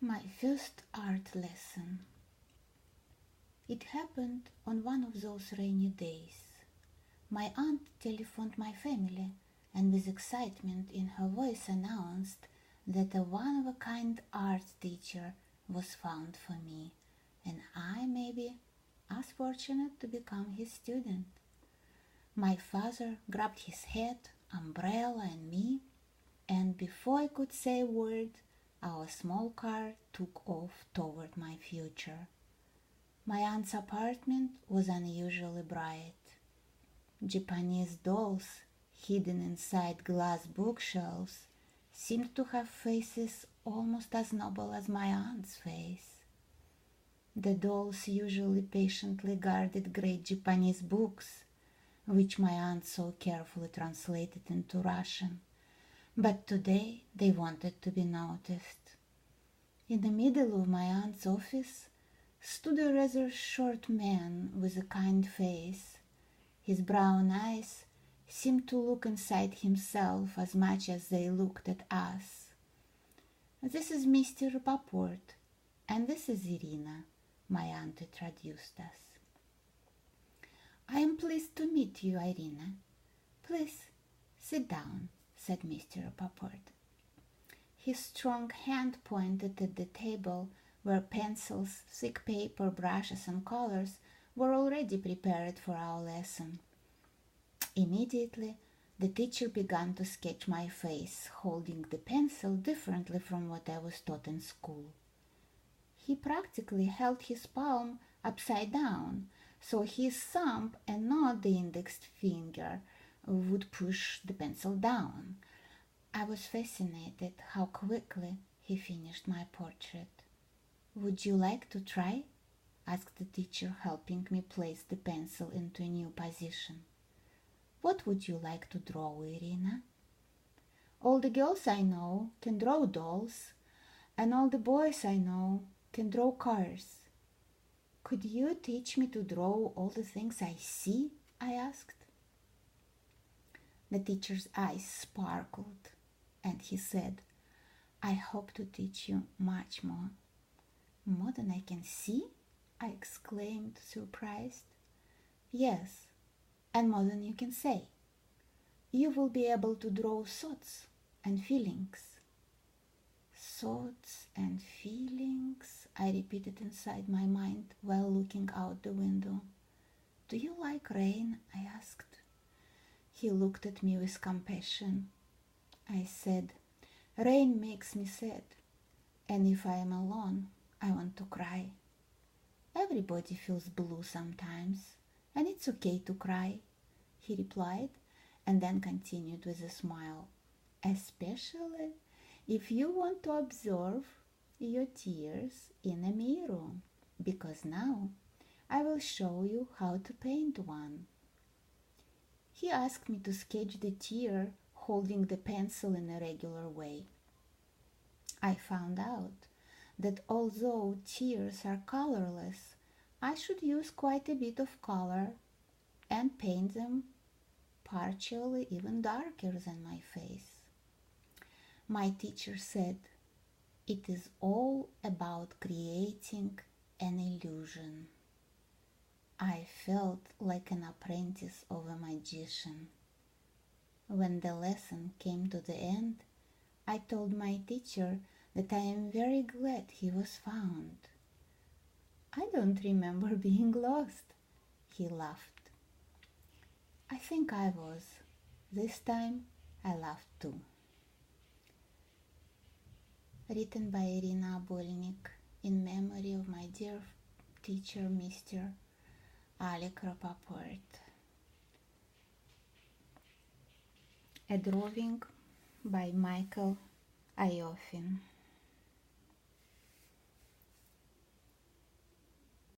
My first art lesson. It happened on one of those rainy days. My aunt telephoned my family and with excitement in her voice announced that a one-of-a-kind art teacher was found for me and I may be as fortunate to become his student. My father grabbed his hat, umbrella and me, and before I could say a word, our small car took off toward my future. My aunt's apartment was unusually bright. Japanese dolls, hidden inside glass bookshelves, seemed to have faces almost as noble as my aunt's face. The dolls usually patiently guarded great Japanese books, which my aunt so carefully translated into Russian, but today they wanted to be noticed. In the middle of my aunt's office stood a rather short man with a kind face. His brown eyes seemed to look inside himself as much as they looked at us. "This is Mr. Rapoport, and this is Irina," my aunt introduced us. "I am pleased to meet you, Irina. Please sit down," said Mr. Rapoport. His strong hand pointed at the table where pencils, thick paper, brushes, and colors were already prepared for our lesson. Immediately, the teacher began to sketch my face, holding the pencil differently from what I was taught in school. He practically held his palm upside down, so his thumb and not the index finger would push the pencil down. I was fascinated how quickly he finished my portrait. "Would you like to try?" asked the teacher, helping me place the pencil into a new position. "What would you like to draw, Irina?" "All the girls I know can draw dolls, and all the boys I know can draw cars." "Could you teach me to draw all the things I see?" I asked. The teacher's eyes sparkled, and he said, "I hope to teach you much more." "More than I can see?" I exclaimed, surprised. "Yes, and more than you can say. You will be able to draw thoughts and feelings." "Thoughts and feelings," I repeated inside my mind while looking out the window. "Do you like rain?" I asked. He looked at me with compassion. I said, "Rain makes me sad, and if I am alone, I want to cry." "Everybody feels blue sometimes, and it's okay to cry," he replied, and then continued with a smile, "especially if you want to observe your tears in a mirror, because now I will show you how to paint one." He asked me to sketch the tear holding the pencil in a regular way. I found out that although tears are colorless, I should use quite a bit of color and paint them partially even darker than my face. My teacher said, "It is all about creating an illusion." I felt like an apprentice of a magician. When the lesson came to the end, I told my teacher that I am very glad he was found. "I don't remember being lost," he laughed. I think I was. This time I laughed too. Written by Irina Abolnik in memory of my dear teacher, Mr. Alec Rapoport. A drawing by Michael Iofin.